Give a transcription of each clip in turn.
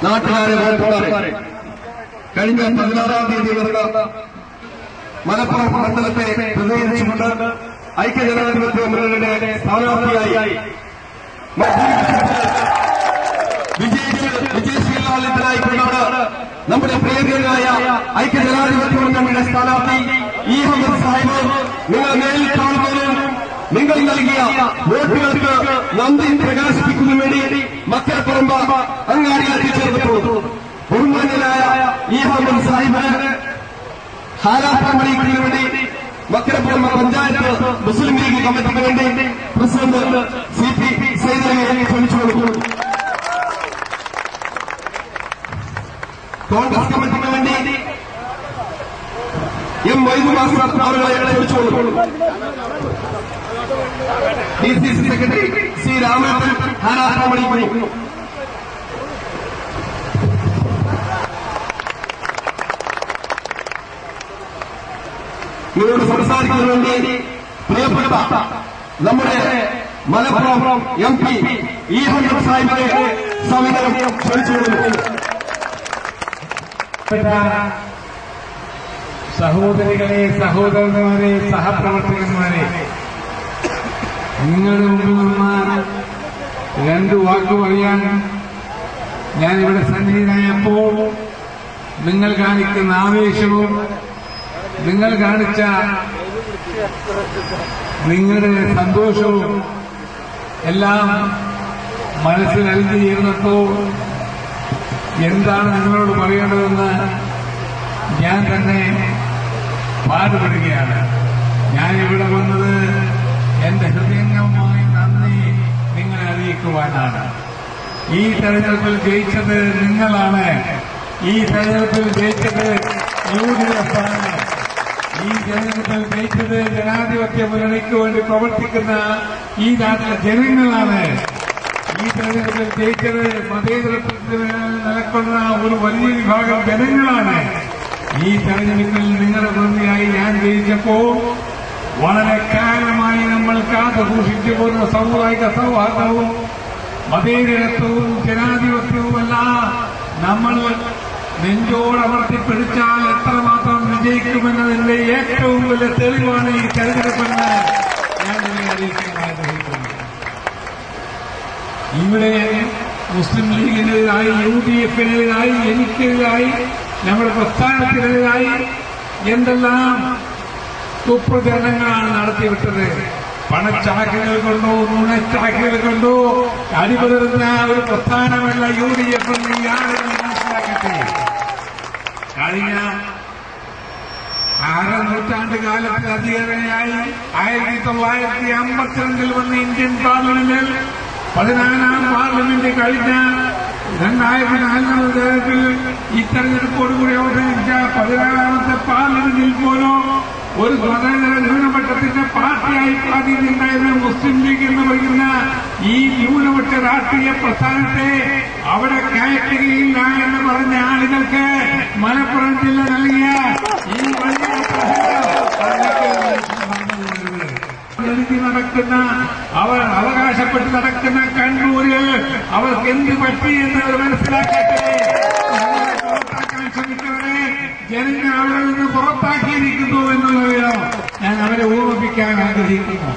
നാട്ടുകാരെ കഴിഞ്ഞ 16-ാം തീയതി നടന്ന മലപ്പുറം മണ്ഡലത്തെ പ്രതിനിധീകരിച്ചുകൊണ്ട് ഐക്യജനാധിപത്യ മുന്നണിയുടെ സ്ഥാനാർത്ഥിയായി വിജയശീലാളിതനായിക്കൊണ്ടാണ് നമ്മുടെ പ്രിയങ്കരനായ ഐക്യജനാധിപത്യ മുന്നണിയുടെ സ്ഥാനാർത്ഥി ഇ അഹമ്മദ് സാഹിബ് നിങ്ങൾ നേരിൽ കാണുന്നതിനും നിങ്ങൾ നൽകിയ വോട്ടുകൾക്ക് നന്ദി പ്രകാശിപ്പിക്കുന്നതിനു വേണ്ടി മക്കരപ്പറമ്പ് അങ്ങാടിയിൽ എത്തിച്ചേർന്നിട്ടുള്ളൂ. ബഹുമാന്യനായ ഇ അഹമ്മദ് സാഹിബിന് ഹാരാപ്രമണിക്കുന്നതിനു വേണ്ടി മക്കരപ്പറമ്പ് പഞ്ചായത്ത് മുസ്ലിം ലീഗ് കമ്മിറ്റിക്ക് വേണ്ടി പ്രസിഡന്റ് CP സൈദലിനെ ക്ഷണിച്ചു കൊടുക്കുന്നു. കോൺഗ്രസ് കമ്മിറ്റിക്ക് വേണ്ടി M. മൊയ്തു മാസ്റ്റർ അവരെ ക്ഷണിച്ചു കൊടുക്കുന്നു. DCC secretary C. രാമേന്ദ്രൻ ഹാരാപ്രമണിക്കുന്നു. നിങ്ങളോട് സംസാരിക്കുന്നതിന് വേണ്ടി പ്രിയപ്പെട്ട നമ്മുടെ മലപ്പുറം MP ഇ അഹമ്മദ് സാഹിബിനെ സവിനയം ക്ഷണിച്ചുകൊടുക്കുന്നു. സഹോദരികളെ, സഹോദരന്മാരെ, സഹപ്രവർത്തകന്മാരെ, നിങ്ങളുടെ മുമ്പിൽ നിന്ന് രണ്ട് വാക്ക് പറയാൻ ഞാനിവിടെ സന്നിഹിതനായപ്പോൾ നിങ്ങൾ കാണിക്കുന്ന ആവേശവും നിങ്ങൾ കാണിച്ച നിങ്ങളുടെ സന്തോഷവും എല്ലാം മനസ്സിലലിഞ്ഞു ചേർന്നപ്പോൾ എന്താണ് നിങ്ങളോട് പറയേണ്ടതെന്ന് ഞാൻ തന്നെ പാടുപെടുകയാണ്. ഞാനിവിടെ വന്നത് എന്റെ ഹൃദയംഗമായ നന്ദി നിങ്ങളെ അറിയിക്കുവാനാണ്. ഈ തെരഞ്ഞെടുപ്പിൽ ജയിച്ചത് നിങ്ങളാണ്. ഈ തെരഞ്ഞെടുപ്പിൽ ജയിച്ചത് UDF ആണ്. ഈ തെരഞ്ഞെടുപ്പിൽ ജയിച്ചത് ജനാധിപത്യ മുന്നണിക്ക് വേണ്ടി പ്രവർത്തിക്കുന്ന ഈ നാട്ടിലെ ജനങ്ങളാണ്. ഈ തെരഞ്ഞെടുപ്പിൽ ജയിച്ചത് മതേതരത്വത്തിന് നിലകൊണ്ട ഒരു വലിയ വിഭാഗം ജനങ്ങളാണ്. ഈ തെരഞ്ഞെടുപ്പിൽ നിങ്ങളുടെ പ്രതിനിധിയായി ഞാൻ ജയിച്ചപ്പോൾ വളരെ കാലമായി നമ്മൾ കാത്തുസൂക്ഷിച്ചു പോരുന്ന സാമുദായിക സൗഹാർദ്ദവും മതേതരത്വവും ജനാധിപത്യവുമെല്ലാം നമ്മൾ നെഞ്ചോടമർത്തിപ്പിടിച്ചാൽ എത്രമാത്രം വിജയിക്കുമെന്നതിന്റെ ഏറ്റവും വലിയ തെളിവാണ് ഈ തെരഞ്ഞെടുപ്പെന്ന് ഞാൻ നിങ്ങളെ അറിയിക്കാൻ ആഗ്രഹിക്കുന്നു. ഇവിടെ മുസ്ലിം ലീഗിനെതിരായി, UDF-നെതിരായി, എനിക്കെതിരായി, നമ്മുടെ പ്രസ്ഥാനത്തിനെതിരായി എന്തെല്ലാം കുപ്രചരണങ്ങളാണ് നടത്തിവിട്ടത്. പണച്ചാക്കുകൾ കൊണ്ടോ നുണച്ചാക്കുകൾ കൊണ്ടോ അടിപതറുന്ന ഒരു പ്രസ്ഥാനമല്ല UDF എന്ന് യാതൊരു മനസ്സിലാക്കട്ടെ. കഴിഞ്ഞ 6 നൂറ്റാണ്ട് കാലത്തിലധികമായി 1952 വന്ന ഇന്ത്യൻ പാർലമെന്റിൽ 14-ാം പാർലമെന്റ് കഴിഞ്ഞ 2004 ഈ തെരഞ്ഞെടുപ്പോടുകൂടി അവതരിച്ച 16-ാമത്തെ പാർലമെന്റിൽ പോലും ഒരു സ്വതന്ത്ര ന്യൂനപക്ഷത്തിന്റെ പാർട്ടിയായി പ്രാതിനിധ്യമുണ്ടായിരുന്ന മുസ്ലിം ലീഗ് എന്ന് പറയുന്ന ഈ ന്യൂനപക്ഷ രാഷ്ട്രീയ പ്രസ്ഥാനത്തെ അവിടെ കയറ്റുകയില്ല എന്ന് പറഞ്ഞ ആളുകൾക്ക് മലപ്പുറം ജില്ല നൽകിയ ഈ വലിയ നടക്കുന്ന അവർ അവകാശപ്പെട്ട് നടക്കുന്ന കണ്ണൂരിൽ അവർക്ക് എന്ത് പറ്റി എന്നവർ മനസ്സിലാക്കട്ടെ. പുറത്താക്കാൻ ശ്രമിച്ചവരെ ജനങ്ങൾ അവിടെ നിന്ന് പുറത്താക്കിയിരിക്കുന്നു എന്നുള്ളതിലോ ഞാൻ അവരെ ഓർമ്മിപ്പിക്കാൻ ആഗ്രഹിക്കുന്നു.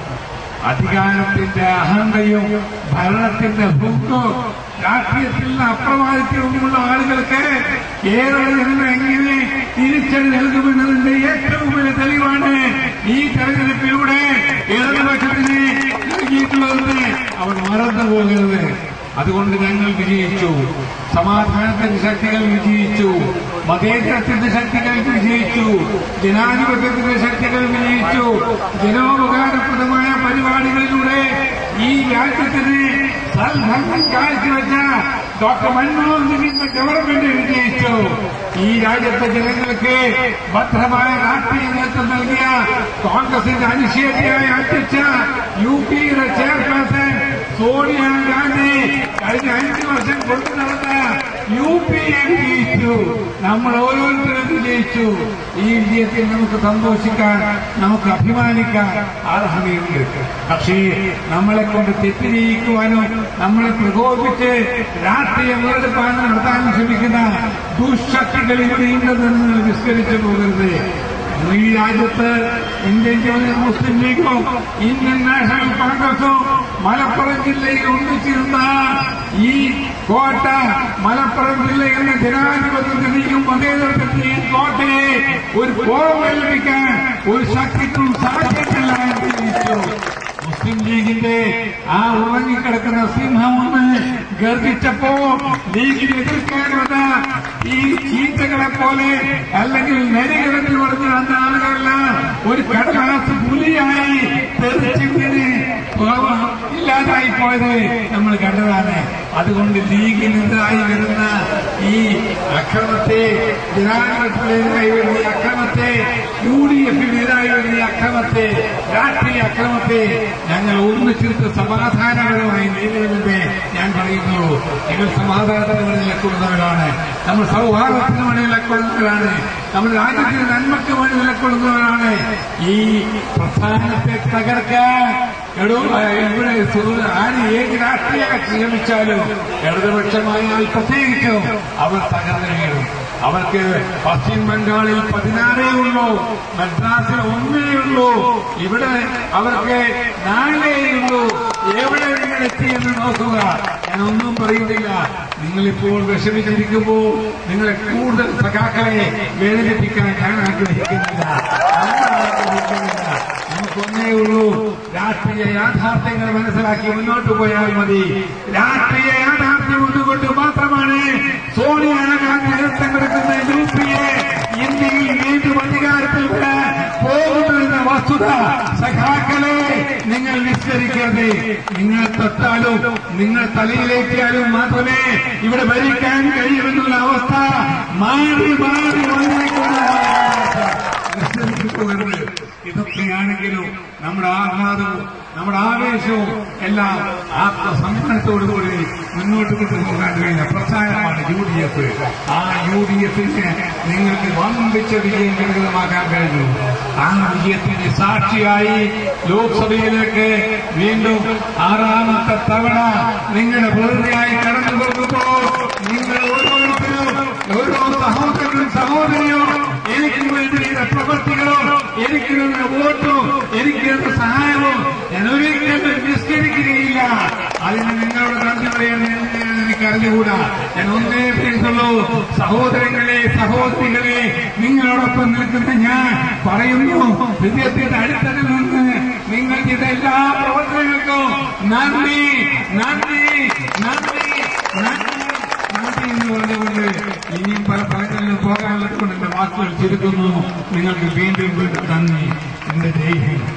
അധികാരത്തിന്റെ അഹന്തയും ഭരണത്തിന്റെ ഭൂക്കോ രാഷ്ട്രീയത്തിൽ നിന്ന് അപ്രമാദിത്യവുമുള്ള ആളുകൾക്ക് കേരള ജനത എങ്ങനെ തിരിച്ചടി നൽകുമെന്നതിന്റെ ഏറ്റവും വലിയ തെളിവാണ് ഈ തെരഞ്ഞെടുപ്പിലൂടെ ഇടതുപക്ഷത്തിന് നൽകിയിട്ടുള്ളതെന്ന് അവർ മറന്നു പോകരുത്. അതുകൊണ്ട് ഞങ്ങൾ വിജയിച്ചു. സമാധാനത്തിന്റെ ശക്തികൾ വിജയിച്ചു. മതേതരത്തിന്റെ ശക്തികൾ വിജയിച്ചു. ജനാധിപത്യത്തിന്റെ ശക്തികൾ വിജയിച്ചു. ജനോപകാരപ്രദമായ പരിപാടികളിലൂടെ ഈ രാജ്യത്തിന് സൽഭരണം കാഴ്ചവെച്ച ഡോക്ടർ മൻമോഹൻ സിംഗിന്റെ ഗവൺമെന്റ് വിജയിച്ചു. ഈ രാജ്യത്തെ ജനങ്ങൾക്ക് ഭദ്രമായ രാഷ്ട്രീയ നേതൃത്വം നൽകിയ കോൺഗ്രസിന്റെ അനിഷേധിയായ അധ്യക്ഷ യുപിയുടെ ചെയർപേഴ്സൺ സോണിയാഗാന്ധി കഴിഞ്ഞ 5 വർഷം കൊണ്ടു നടന്ന യുപിയെ വിജയിച്ചു. നമ്മൾ ഓരോരുത്തരും വിജയിച്ചു. ഈ വിജയത്തിൽ നമുക്ക് സന്തോഷിക്കാൻ, നമുക്ക് അഭിമാനിക്കാൻ അർഹതയുണ്ട്. പക്ഷേ നമ്മളെ കൊണ്ട് തെറ്റിദ്ധരിക്കുവാനും നമ്മളെ പ്രകോപിച്ച് രാഷ്ട്രീയ മുതലെടുപ്പാൻ നടത്താനും ശ്രമിക്കുന്ന ദുശക്തികൾ ഇവിടെ ഉണ്ടെന്ന് നിങ്ങൾ വിസ്മരിച്ചു പോകരുത്. ഈ രാജ്യത്ത് ഇന്ത്യൻ യൂണിയൻ മുസ്ലിം ലീഗും ഇന്ത്യൻ നാഷണൽ കോൺഗ്രസും മലപ്പുറം ജില്ലയിൽ ഒന്നിച്ചിരുന്ന ഈ കോട്ട, മലപ്പുറം ജില്ലയിലെ ജനാധിപത്യത്തിന്റെയും മതേതരത്തിന്റെയും കോട്ടയെ ഒരു പോർവേൽപ്പിക്കാൻ ഒരു ശക്തിക്കും സാധ്യതയില്ല എന്ന് തെളിയിച്ചു. മുസ്ലിം ലീഗിന്റെ ആ ഉറങ്ങിക്കിടക്കുന്ന സിംഹം ഒന്ന് ഗർജിച്ചപ്പോ ലീഗിനെ എതിർക്കാനുള്ള ഈ ചീറ്റകളെ പോലെ അല്ലെങ്കിൽ നെരകിടന്ന് പറഞ്ഞ അന്ന ആളുകളെല്ലാം ഒരു കടലാസ് പുലിയായി തെറിച്ചിങ്ങനെ ഇല്ലാതായി പോയത് നമ്മൾ കണ്ടതാണ്. അതുകൊണ്ട് ലീഗിനെതിരായി വരുന്ന ഈ അക്രമത്തെ, ജനാധിപത്യത്തിനെതിരായി വരുന്ന ഈ അക്രമത്തെ, UDF-നെതിരായി വരുന്ന ഈ അക്രമത്തെ, രാഷ്ട്രീയ അക്രമത്തെ ഞങ്ങൾ ഒന്നിച്ചിട്ട് സമാധാനപരമായി നേരിടുമെന്ന് ഞാൻ പറയുന്നു. ഞങ്ങൾ സമാധാനത്തിന് വേണ്ടി നിലകൊള്ളുന്നവരാണ്. നമ്മൾ സൗഹാർദ്ദത്തിന് വേണ്ടി നിലകൊള്ളുന്നവരാണ്. നമ്മൾ രാജ്യത്തിന് നന്മയ്ക്ക് വേണ്ടി നിലകൊള്ളുന്നവരാണ്. ഈ പ്രസ്ഥാനത്തെ തകർക്കാൻ ഇവിടെ ആര് ഏത് രാഷ്ട്രീയ കക്ഷി ശ്രമിച്ചാലും ഇടതുപക്ഷമായാൽ പ്രത്യേകിച്ചും അവർ തകർന്നു വീഴും. അവർക്ക് പശ്ചിമ ബംഗാളിൽ 16 ഉള്ളൂ, മദ്രാസിൽ 1 ഉള്ളൂ, ഇവിടെ അവർക്ക് 4 ഉള്ളൂ. എവിടെ നിങ്ങൾ എത്തിയെന്ന് നോക്കുക. ഞാനൊന്നും പറയുന്നില്ല. നിങ്ങളിപ്പോൾ വിഷമിച്ചിരിക്കുമ്പോൾ നിങ്ങളെ കൂടുതൽ സഖാക്കളെ വേദനിപ്പിക്കാൻ ഞാൻ ആഗ്രഹിക്കുന്നില്ല. നമുക്കൊന്നേ ഉള്ളൂ, രാഷ്ട്രീയ യാഥാർത്ഥ്യങ്ങൾ മനസ്സിലാക്കി മുന്നോട്ട് പോയാൽ മതി. രാഷ്ട്രീയ യാഥാർത്ഥ്യം ഒന്നുകൊണ്ട് മാത്രമാണ് സോണിയാഗാന്ധി നേതൃത്വം കൊടുക്കുന്ന UPA ഇന്ത്യയിൽ വീണ്ടും അധികാരത്തിൽ പോകുന്നതെന്ന വസ്തുത സഖാക്കളെ നിങ്ങൾ വിസ്മരിക്കരുത്. നിങ്ങൾ തൊട്ടാലും നിങ്ങൾ തലയിലേക്കാലും മാത്രമേ ഇവിടെ ഭരിക്കാൻ കഴിയുമെന്നുള്ള അവസ്ഥ മാറി മാറി വന്നിരിക്കുന്നത്. ഇതൊക്കെയാണെങ്കിലും നമ്മുടെ ആഹ്ലാദവും നമ്മുടെ ആവേശവും എല്ലാം ആത്മസമ്മതത്തോടുകൂടി മുന്നോട്ട് കൊണ്ടുപോകാൻ കഴിയുന്ന പ്രസ്ഥാനമാണ് UDF. ആ UDF-ന് നിങ്ങൾക്ക് വമ്പിച്ച വിജയം കരഗതമാക്കാൻ കഴിഞ്ഞു. ആ വിജയത്തിന് സാക്ഷിയായി ലോക്സഭയിലേക്ക് വീണ്ടും 6ാമത്തെ തവണ നിങ്ങളുടെ പ്രതിനിധിയായി കടന്നു പോകുമ്പോൾ നിങ്ങൾ ഓരോരുത്തരും ഓരോ സഹോദരനും സഹോദരിയോ എനിക്ക് വേണ്ടി പ്രവൃത്തികളോ എനിക്ക് വേണ്ട വോട്ടോ എനിക്ക് വേണ്ട സഹായമോ ഞാൻ ഒരിക്കലും നിസ്കരിക്കുകയില്ല. അതിന് നിങ്ങളുടെ നന്ദി പറയാൻ എനിക്ക് അറിഞ്ഞുകൂടാ. ഞാൻ ഒന്നേ പറയുന്നുള്ളൂ, സഹോദരങ്ങളെ സഹോദരികളെ നിങ്ങളോടൊപ്പം നിൽക്കുന്ന ഞാൻ പറയുന്നു, ഹൃദയത്തിന്റെ അടുത്തതിൽ നിന്ന് നിങ്ങൾ ചെയ്ത എല്ലാ പ്രവർത്തനങ്ങൾക്കും നന്ദി നന്ദി നന്ദി നന്ദി നന്ദി എന്ന് പറഞ്ഞുകൊണ്ട് ഇനിയും പല സ്ഥലങ്ങളിലും പോകാനുള്ളത് കൊണ്ട് എന്റെ വാക്കുകൾ ചുരുക്കുന്നു. നിങ്ങൾക്ക് വീണ്ടും വീണ്ടും നന്ദി. എന്റെ ജയ് ഹിന്ദ്.